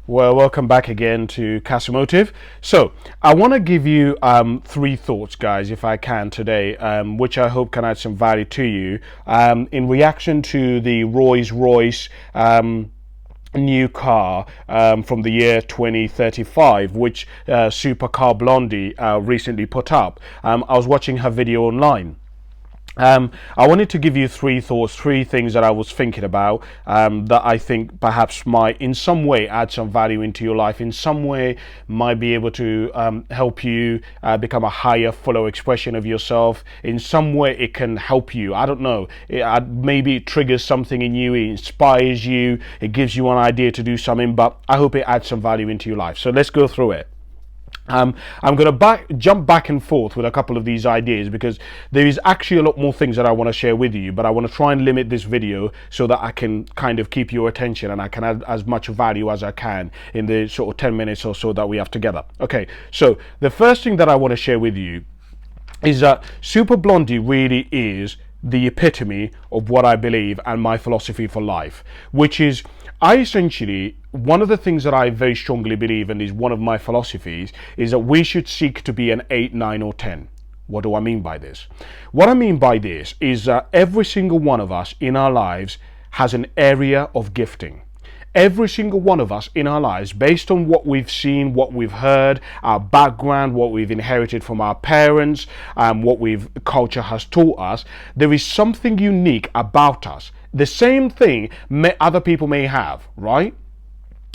Well, welcome back again to Casimotive. So, I want to give you three thoughts, guys, if I can today, which I hope can add some value to you in reaction to the Royce new car from the year 2035, which supercar Blondie recently put up. I was watching her video online. I wanted to give you three thoughts, three things that I was thinking about that I think perhaps might in some way add some value into your life, in some way might be able to help you become a higher, fuller expression of yourself. In some way it can help you. I don't know. Maybe it triggers something in you, it inspires you, it gives you an idea to do something, but I hope it adds some value into your life. So let's go through it. I'm going to jump back and forth with a couple of these ideas because there is actually a lot more things that I want to share with you, but I want to try and limit this video so that I can kind of keep your attention and I can add as much value as I can in the sort of 10 minutes or so that we have together. Okay, so the first thing that I want to share with you is that Super Blondie really is the epitome of what I believe and my philosophy for life, which is one of the things that I very strongly believe and is one of my philosophies is that we should seek to be an 8, 9 or 10. What do I mean by this? What I mean by this is that every single one of us in our lives has an area of gifting. Every single one of us in our lives, based on what we've seen, what we've heard, our background, what we've inherited from our parents, what culture has taught us, there is something unique about us. The same thing other people may have, right?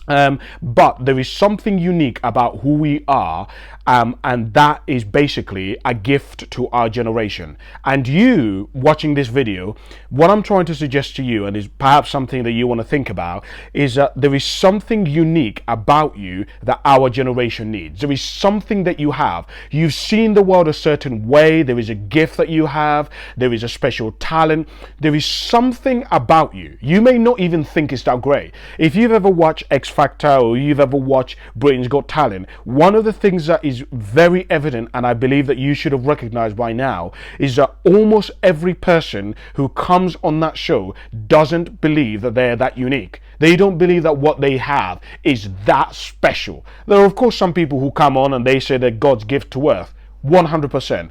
But there is something unique about who we are, and that is basically a gift to our generation. And you watching this video, what I'm trying to suggest to you, and is perhaps something that you want to think about, is that there is something unique about you that our generation needs. There is something that you have. You've seen the world a certain way. There is a gift that you have. There is a special talent. There is something about you. You may not even think it's that great. If you've ever watched X Factor or you've ever watched Britain's Got Talent, one of the things that is very evident, and I believe that you should have recognized by now, is that almost every person who comes on that show doesn't believe that they're that unique. They don't believe that what they have is that special. There are of course some people who come on and they say they're God's gift to earth, 100%.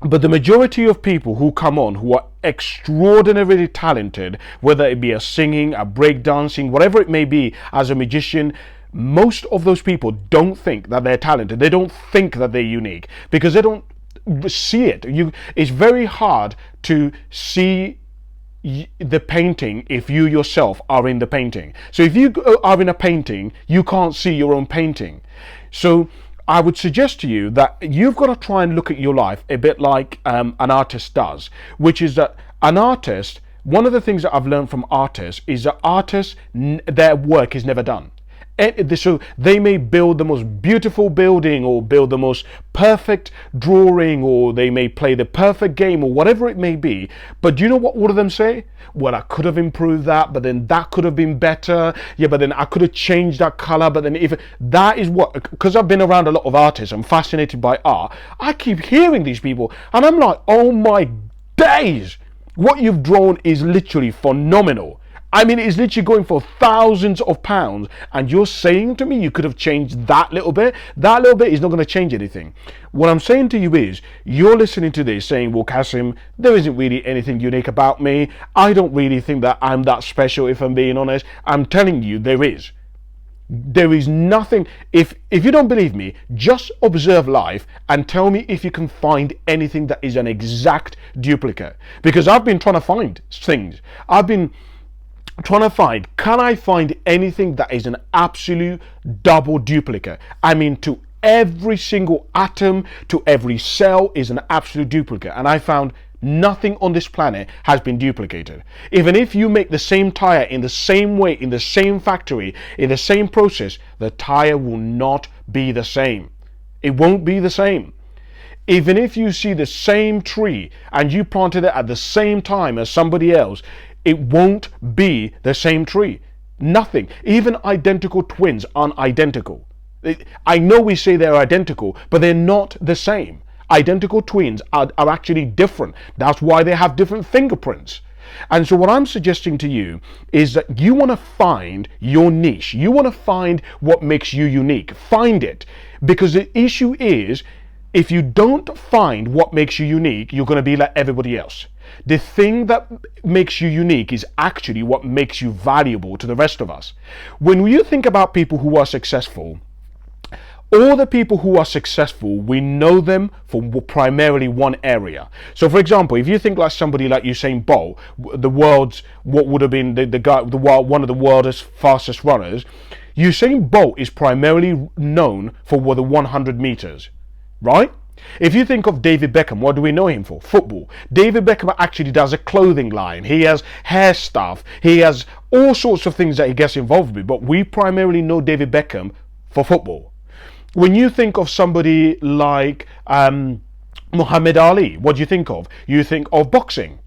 But the majority of people who come on who are extraordinarily talented, whether it be a singing, a breakdancing, whatever it may be, as a magician, most of those people don't think that they're talented. They don't think that they're unique because they don't see it. It's very hard to see the painting if you yourself are in the painting. So if you are in a painting, you can't see your own painting. So I would suggest to you that you've got to try and look at your life a bit like an artist does, which is that an artist, one of the things that I've learned from artists is that artists, their work is never done. So they may build the most beautiful building or build the most perfect drawing, or they may play the perfect game or whatever it may be, but do you know what all of them say? Well, I could have improved that, but then that could have been better. Yeah, but then I could have changed that color. But then if that is what, because I've been around a lot of artists, I'm fascinated by art. I keep hearing these people and I'm like, oh my days, what you've drawn is literally phenomenal. I mean, it's literally going for thousands of pounds, and you're saying to me you could have changed that little bit? That little bit is not going to change anything. What I'm saying to you is, you're listening to this saying, well, Kasim, there isn't really anything unique about me. I don't really think that I'm that special, if I'm being honest. I'm telling you, there is. There is nothing. If you don't believe me, just observe life and tell me if you can find anything that is an exact duplicate. Because I've been trying to find things. I've been trying to find, can I find anything that is an absolute double duplicate? I mean, to every single atom, to every cell is an absolute duplicate. And I found nothing on this planet has been duplicated. Even if you make the same tire in the same way, in the same factory, in the same process, the tire will not be the same. It won't be the same. Even if you see the same tree and you planted it at the same time as somebody else, it won't be the same tree. Nothing. Even identical twins aren't identical. I know we say they're identical, but they're not the same. Identical twins are actually different. That's why they have different fingerprints. And so what I'm suggesting to you is that you want to find your niche. You want to find what makes you unique. Find it. Because the issue is, if you don't find what makes you unique, you're going to be like everybody else. The thing that makes you unique is actually what makes you valuable to the rest of us. When you think about people who are successful, all the people who are successful, we know them for primarily one area. So for example, if you think like somebody like Usain Bolt, the world's, what would have been the guy, one of the world's fastest runners, Usain Bolt is primarily known for the 100 meters, right? If you think of David Beckham, what do we know him for? Football. David Beckham actually does a clothing line. He has hair stuff. He has all sorts of things that he gets involved with. But we primarily know David Beckham for football. When you think of somebody like Muhammad Ali, what do you think of? You think of boxing,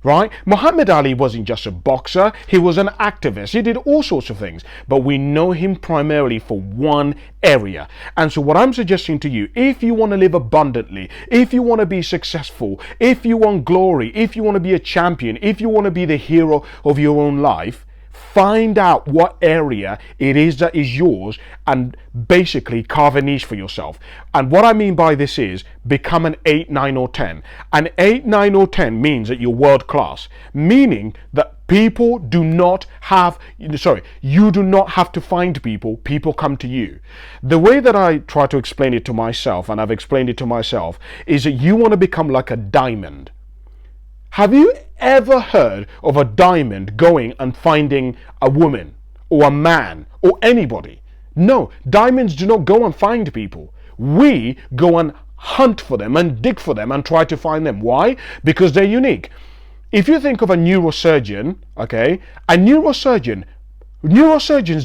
right? Muhammad Ali wasn't just a boxer, he was an activist. He did all sorts of things, but we know him primarily for one area. And so what I'm suggesting to you, if you want to live abundantly, if you want to be successful, if you want glory, if you want to be a champion, if you want to be the hero of your own life, find out what area it is that is yours and basically carve a niche for yourself. And what I mean by this is become an 8, 9 or 10. An 8, 9 or 10 means that you're world class, meaning that people do not have, you do not have to find people, people come to you. The way that I try to explain it to myself, and I've explained it to myself, is that you want to become like a diamond. Have you ever heard of a diamond going and finding a woman or a man or anybody? No, diamonds do not go and find people. We go and hunt for them and dig for them and try to find them. Why? Because they're unique. If you think of a neurosurgeon, okay, neurosurgeons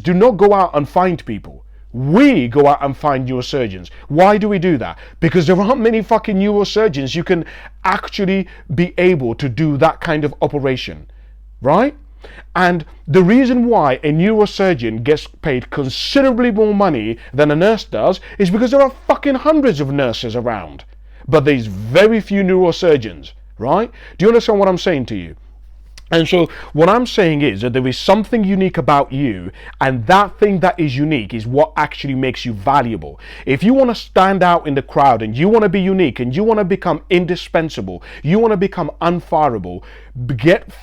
do not go out and find people. We go out and find neurosurgeons. Why do we do that? Because there aren't many fucking neurosurgeons you can actually be able to do that kind of operation, right? And the reason why a neurosurgeon gets paid considerably more money than a nurse does is because there are fucking hundreds of nurses around, but there's very few neurosurgeons, right? Do you understand what I'm saying to you? And so what I'm saying is that there is something unique about you, and that thing that is unique is what actually makes you valuable. If you want to stand out in the crowd and you want to be unique and you want to become indispensable, you want to become unfireable,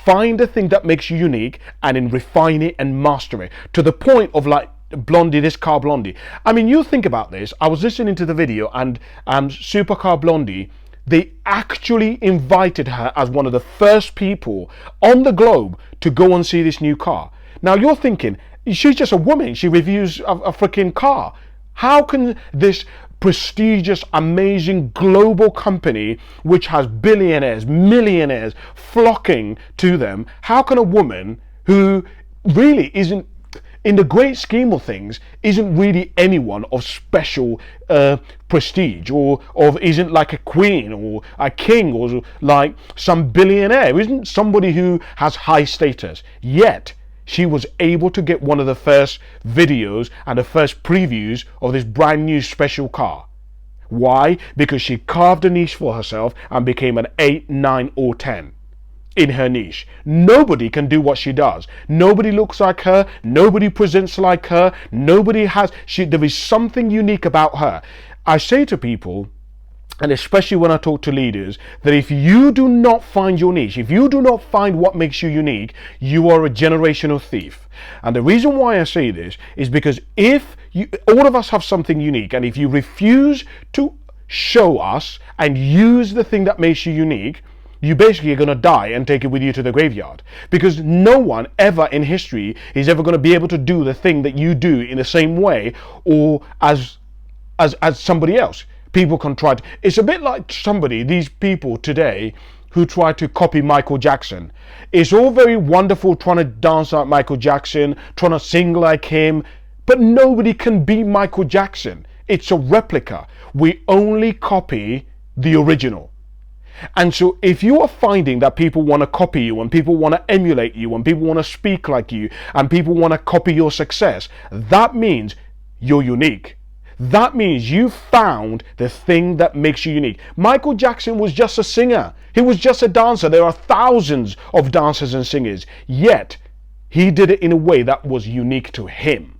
find the thing that makes you unique and then refine it and master it to the point of like Blondie, this car Blondie. I mean, you think about this. I was listening to the video and Supercar Blondie, they actually invited her as one of the first people on the globe to go and see this new car. Now you're thinking, she's just a woman, she reviews a freaking car. How can this prestigious, amazing global company, which has billionaires, millionaires flocking to them, how can a woman who really isn't, in the great scheme of things, isn't really anyone of special prestige, or isn't like a queen or a king or like some billionaire, isn't somebody who has high status, yet she was able to get one of the first videos and the first previews of this brand new special car. Why? Because she carved a niche for herself and became an 8, 9 or 10 in her niche. Nobody can do what she does. Nobody looks like her. Nobody presents like her. There is something unique about her. I say to people, and especially when I talk to leaders, that if you do not find your niche, if you do not find what makes you unique, you are a generational thief. And the reason why I say this is because all of us have something unique, and if you refuse to show us and use the thing that makes you unique, you basically are going to die and take it with you to the graveyard, because no one ever in history is ever going to be able to do the thing that you do in the same way or as somebody else. People can try to, it's a bit like these people today who try to copy Michael Jackson. It's all very wonderful trying to dance like Michael Jackson, trying to sing like him, but nobody can be Michael Jackson. It's a replica. We only copy the original. And so if you are finding that people want to copy you and people want to emulate you and people want to speak like you and people want to copy your success, that means you're unique. That means you found the thing that makes you unique. Michael Jackson was just a singer. He was just a dancer. There are thousands of dancers and singers. Yet, he did it in a way that was unique to him.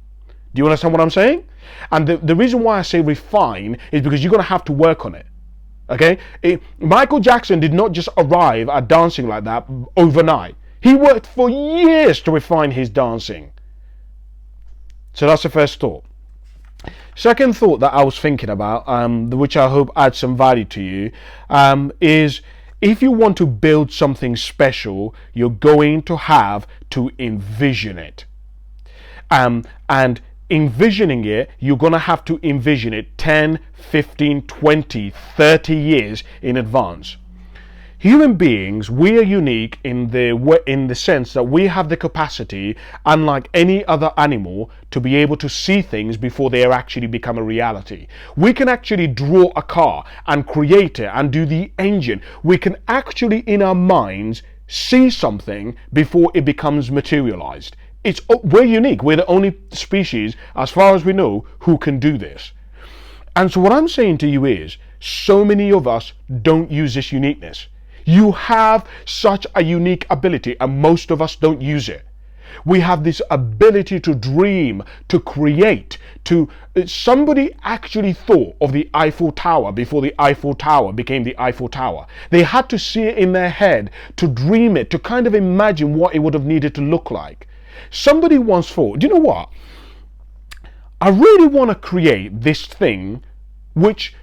Do you understand what I'm saying? And the reason why I say refine is because you're going to have to work on it. Okay? Michael Jackson did not just arrive at dancing like that overnight. He worked for years to refine his dancing. So that's the first thought. Second thought that I was thinking about, which I hope adds some value to you, is if you want to build something special, you're going to have to envision it. And envisioning it, you're going to have to envision it 10, 15, 20, 30 years in advance. Human beings, we are unique in the sense that we have the capacity, unlike any other animal, to be able to see things before they actually become a reality. We can actually draw a car and create it and do the engine. We can actually, in our minds, see something before it becomes materialized. We're unique. We're the only species, as far as we know, who can do this. And so what I'm saying to you is, so many of us don't use this uniqueness. You have such a unique ability, and most of us don't use it. We have this ability to dream, to create, somebody actually thought of the Eiffel Tower before the Eiffel Tower became the Eiffel Tower. They had to see it in their head, to dream it, to kind of imagine what it would have needed to look like. Somebody once thought, do you know what? I really want to create this thing which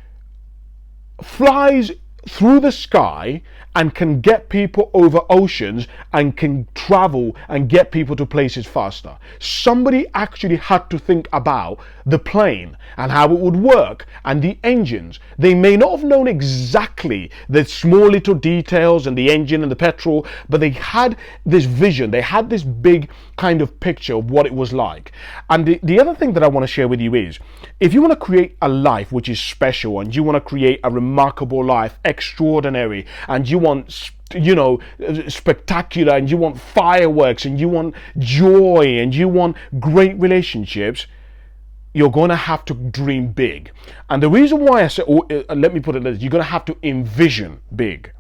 flies through the sky and can get people over oceans and can travel and get people to places faster. Somebody actually had to think about the plane and how it would work and the engines. They may not have known exactly the small little details and the engine and the petrol, but they had this vision. They had this big kind of picture of what it was like. And the other thing that I want to share with you is, if you want to create a life which is special and you want to create a remarkable life, extraordinary, and you want, spectacular, and you want fireworks, and you want joy, and you want great relationships, you're going to have to dream big. And the reason why I say, let me put it like this, you're going to have to envision big.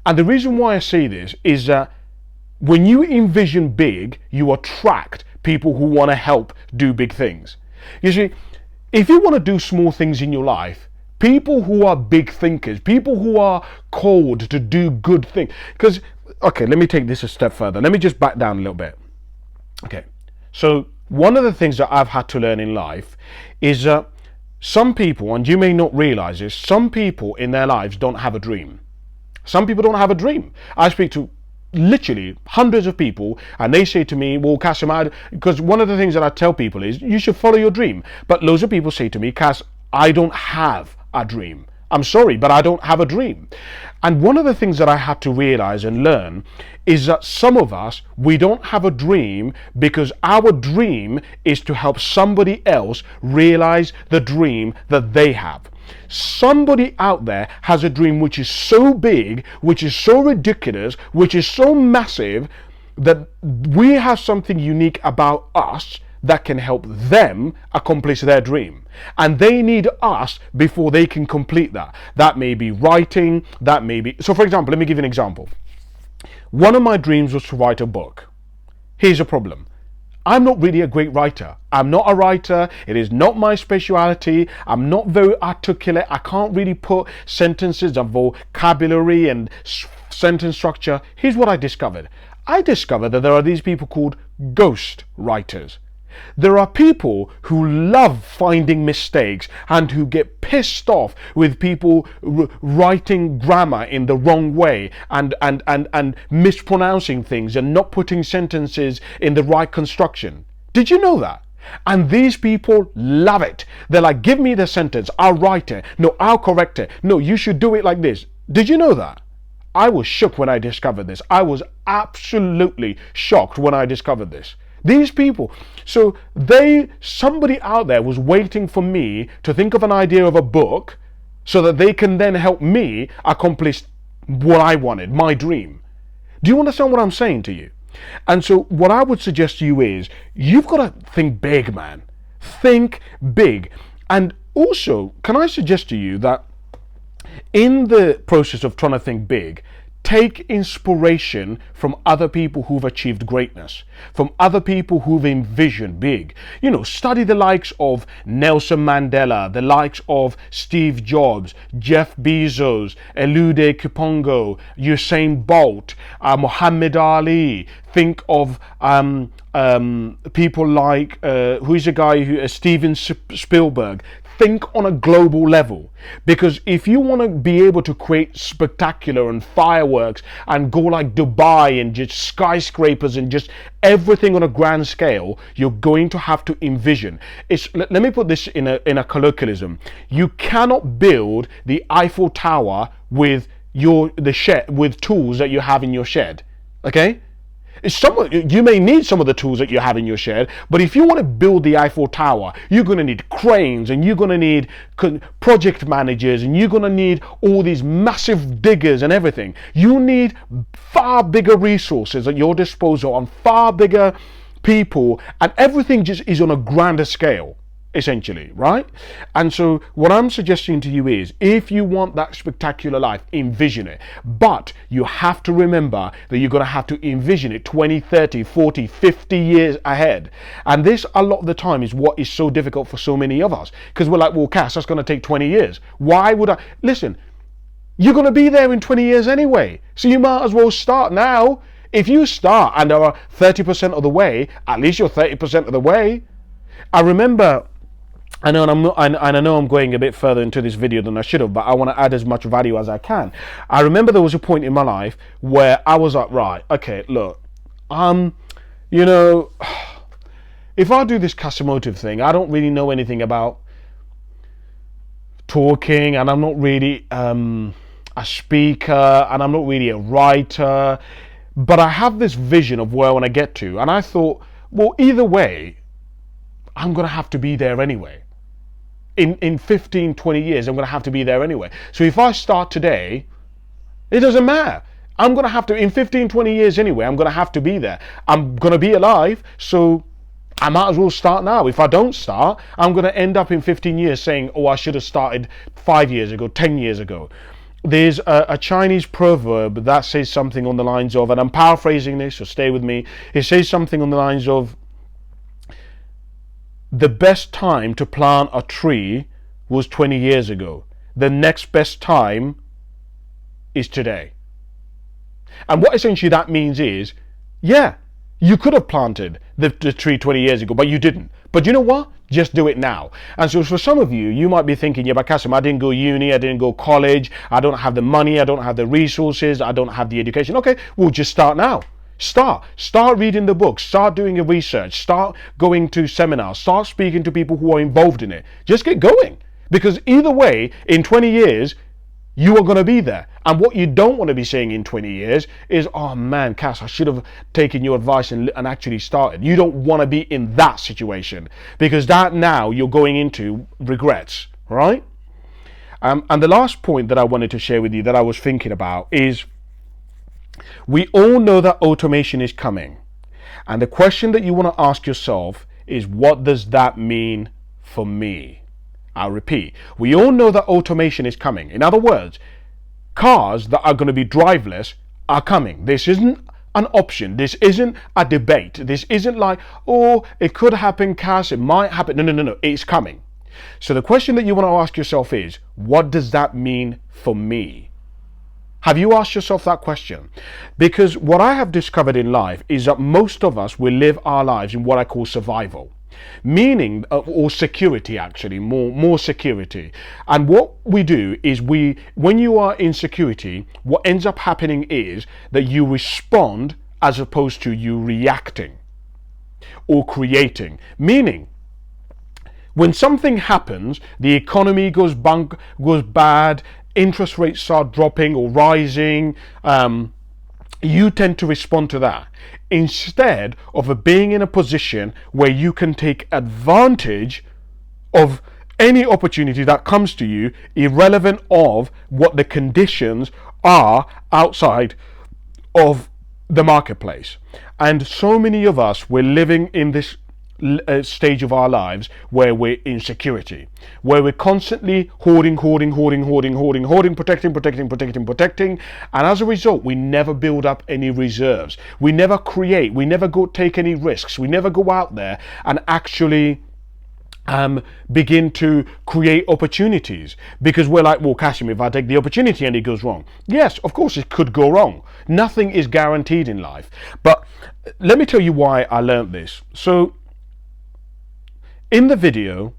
And the reason why I say this is that when you envision big, you attract people who want to help do big things. You see, if you want to do small things in your life, people who are big thinkers, people who are called to do good things. Because, okay, let me take this a step further. Let me just back down a little bit. Okay, so one of the things that I've had to learn in life is that some people, and you may not realize this, some people in their lives don't have a dream. Some people don't have a dream. I speak to literally hundreds of people, and they say to me, well, Kasim, because one of the things that I tell people is you should follow your dream. But loads of people say to me, Kas, I don't have a dream. I'm sorry, but I don't have a dream. And one of the things that I had to realize and learn is that some of us, we don't have a dream because our dream is to help somebody else realize the dream that they have. Somebody out there has a dream which is so big, which is so ridiculous, which is so massive, that we have something unique about us that can help them accomplish their dream. And they need us before they can complete that. That may be writing, that may be... So for example, let me give you an example. One of my dreams was to write a book. Here's a problem. I'm not really a great writer. I'm not a writer. It is not my speciality. I'm not very articulate. I can't really put sentences and vocabulary and sentence structure. Here's what I discovered. I discovered that there are these people called ghost writers. There are people who love finding mistakes and who get pissed off with people writing grammar in the wrong way and mispronouncing things and not putting sentences in the right construction. Did you know that? And these people love it. They're like, give me the sentence, I'll write it. No, I'll correct it. No, you should do it like this. Did you know that? I was shook when I discovered this. I was absolutely shocked when I discovered this. These people, so somebody out there was waiting for me to think of an idea of a book so that they can then help me accomplish what I wanted, my dream. Do you understand what I'm saying to you? And so what I would suggest to you is, you've got to think big, man. Think big. And also, can I suggest to you that in the process of trying to think big, take inspiration from other people who've achieved greatness, from other people who've envisioned big. You know, study the likes of Nelson Mandela, the likes of Steve Jobs, Jeff Bezos, Elude Kipongo, Usain Bolt, Muhammad Ali. Think of people like who's a guy who Steven Spielberg. Think on a global level, because if you want to be able to create spectacular and fireworks and go like Dubai and just skyscrapers and just everything on a grand scale, you're going to have to envision. Let me put this in a colloquialism. You cannot build the Eiffel Tower with the shed with tools that you have in your shed. Okay? You may need some of the tools that you have in your shed, but if you want to build the Eiffel Tower, you're going to need cranes, and you're going to need project managers, and you're going to need all these massive diggers and everything. You need far bigger resources at your disposal and far bigger people, and everything just is on a grander scale, essentially, right? And so what I'm suggesting to you is, if you want that spectacular life, envision it. But you have to remember that you're going to have to envision it 20, 30, 40, 50 years ahead. And this, a lot of the time, is what is so difficult for so many of us. Because we're like, well, Cass, that's going to take 20 years. Why would I? Listen, you're going to be there in 20 years anyway. So you might as well start now. If you start and are 30% of the way, at least you're 30% of the way. I remember, I know I'm going a bit further into this video than I should have, but I want to add as much value as I can. I remember there was a point in my life where I was like, right, okay, look, you know, if I do this Casimotive thing, I don't really know anything about talking, and I'm not really a speaker, and I'm not really a writer, but I have this vision of where I want to get to, and I thought, well, either way, I'm going to have to be there anyway. In 15, 20 years, I'm going to have to be there anyway. So if I start today, it doesn't matter. I'm going to have to, in 15, 20 years anyway, I'm going to have to be there. I'm going to be alive, so I might as well start now. If I don't start, I'm going to end up in 15 years saying, oh, I should have started 5 years ago, 10 years ago. There's a Chinese proverb that says something on the lines of, and I'm paraphrasing this, so stay with me. It says something on the lines of, the best time to plant a tree was 20 years ago. The next best time is today. And what essentially that means is, yeah, you could have planted the tree 20 years ago, but you didn't. But you know what? Just do it now. And so for some of you, you might be thinking, yeah, but Kasim, I didn't go uni, I didn't go college, I don't have the money, I don't have the resources, I don't have the education. Okay, well, just start now. Start reading the books, start doing your research, start going to seminars, start speaking to people who are involved in it. Just get going, because either way, in 20 years, you are going to be there. And what you don't want to be saying in 20 years is, oh man, Cass, I should have taken your advice and actually started. You don't want to be in that situation, because that now you're going into regrets, right? And the last point that I wanted to share with you that I was thinking about is, we all know that automation is coming. And the question that you want to ask yourself is, what does that mean for me? I'll repeat. We all know that automation is coming. In other words, cars that are going to be driverless are coming. This isn't an option. This isn't a debate. This isn't like, oh, it could happen, Cass, it might happen. No. It's coming. So the question that you want to ask yourself is, what does that mean for me? Have you asked yourself that question? Because what I have discovered in life is that most of us will live our lives in what I call survival, meaning, or security actually, more security. And what we do is when you are in security, what ends up happening is that you respond as opposed to you reacting or creating. Meaning, when something happens, the economy goes bad, interest rates start dropping or rising, you tend to respond to that instead of being in a position where you can take advantage of any opportunity that comes to you, irrelevant of what the conditions are outside of the marketplace. And so many of us, we're living in this stage of our lives where we're in security, where we're constantly hoarding, protecting, and as a result, we never build up any reserves. We never create. We never go take any risks. We never go out there and actually begin to create opportunities, because we're like, well, Kashim, if I take the opportunity and it goes wrong, yes, of course it could go wrong. Nothing is guaranteed in life. But let me tell you why I learned this. So in the video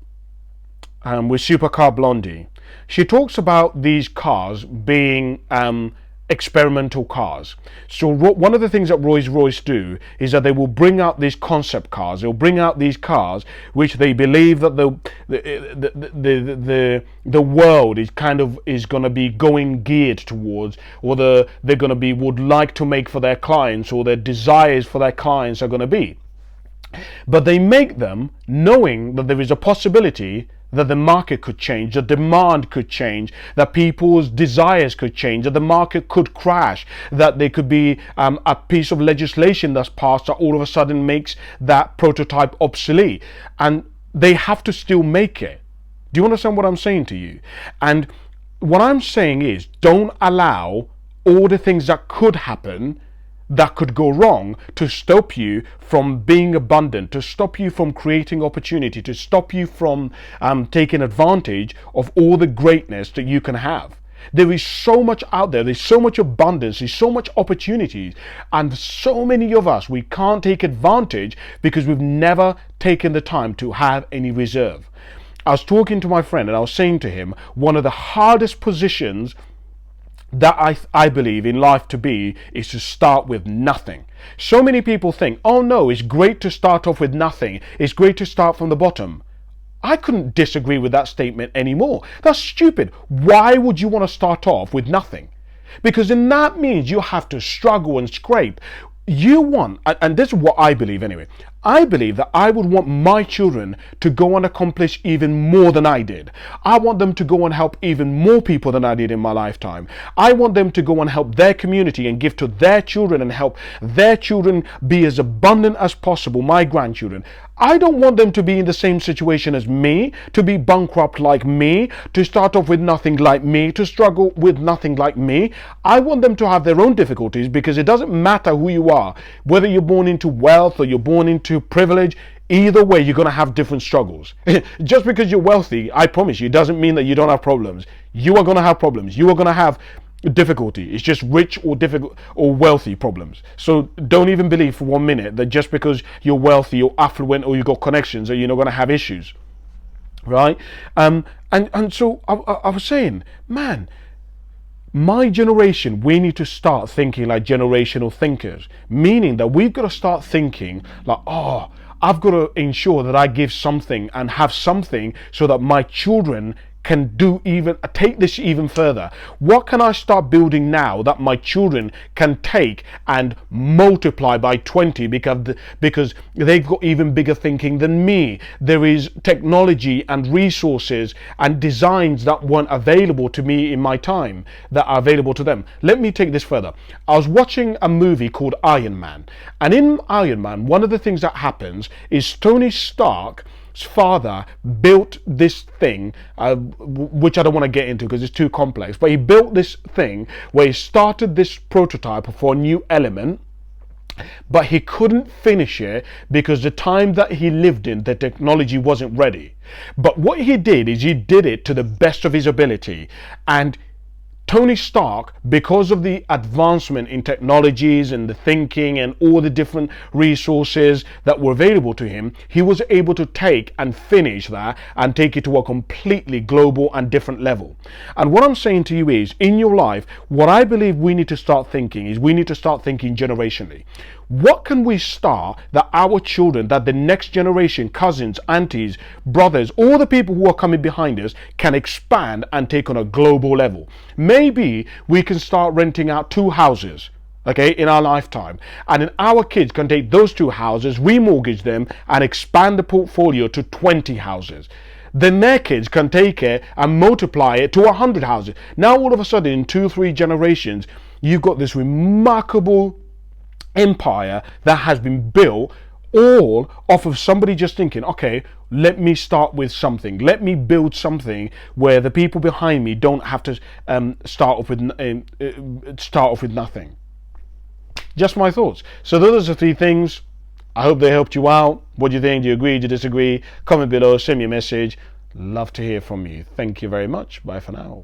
with Supercar Blondie, she talks about these cars being experimental cars. So one of the things that Royce do is that they will bring out these concept cars. They'll bring out these cars which they believe that the world is going to be going geared towards, or they're going to be would like to make for their clients, or their desires for their clients are going to be. But they make them knowing that there is a possibility that the market could change, the demand could change, that people's desires could change, that the market could crash, that there could be a piece of legislation that's passed that all of a sudden makes that prototype obsolete. And they have to still make it. Do you understand what I'm saying to you? And what I'm saying is, don't allow all the things that could happen, that could go wrong, to stop you from being abundant, to stop you from creating opportunity, to stop you from taking advantage of all the greatness that you can have. There is so much out there. There's so much abundance. There's so much opportunities. And so many of us, we can't take advantage because we've never taken the time to have any reserve. I was talking to my friend and I was saying to him, one of the hardest positions that I believe in life to be is to start with nothing. So many people think, oh no, it's great to start off with nothing. It's great to start from the bottom. I couldn't disagree with that statement anymore. That's stupid. Why would you want to start off with nothing? Because then that means you have to struggle and scrape. You want, and this is what I believe anyway, I believe that I would want my children to go and accomplish even more than I did. I want them to go and help even more people than I did in my lifetime. I want them to go and help their community and give to their children and help their children be as abundant as possible, my grandchildren. I don't want them to be in the same situation as me, to be bankrupt like me, to start off with nothing like me, to struggle with nothing like me. I want them to have their own difficulties, because it doesn't matter who you are, whether you're born into wealth or you're born into privilege. Either way, you're going to have different struggles. Just because you're wealthy, I promise you, doesn't mean that you don't have problems. You are going to have problems. You are going to have difficulty. It's just rich or difficult or wealthy problems. So don't even believe for 1 minute that just because you're wealthy or affluent or you've got connections that you're not going to have issues, right? And so I was saying, man, my generation, we need to start thinking like generational thinkers, meaning that we've got to start thinking like, oh, I've got to ensure that I give something and have something so that my children can take this even further. What can I start building now that my children can take and multiply by 20 because they've got even bigger thinking than me? There is technology and resources and designs that weren't available to me in my time that are available to them. Let me take this further. I was watching a movie called Iron Man, and in Iron Man, one of the things that happens is Tony Stark's father built this thing, which I don't want to get into because it's too complex, but he built this thing where he started this prototype for a new element, but he couldn't finish it because the time that he lived in, the technology wasn't ready. But what he did is he did it to the best of his ability. And Tony Stark, because of the advancement in technologies and the thinking and all the different resources that were available to him, he was able to take and finish that and take it to a completely global and different level. And what I'm saying to you is, in your life, what I believe we need to start thinking is we need to start thinking generationally. What can we start that our children, that the next generation, cousins, aunties, brothers, all the people who are coming behind us can expand and take on a global level? Maybe we can start renting out 2 houses, okay, in our lifetime, and then our kids can take those 2 houses, remortgage them, and expand the portfolio to 20 houses. Then their kids can take it and multiply it to 100 houses. Now all of a sudden, in 2-3 generations, you've got this remarkable empire that has been built all off of somebody just thinking, okay, let me start with something, let me build something where the people behind me don't have to start off with nothing. Just my thoughts. So those are the 3 things. I hope they helped you out. What do you think? Do you agree? Do you disagree? Comment below, send me a message. Love to hear from you. Thank you very much. Bye for now.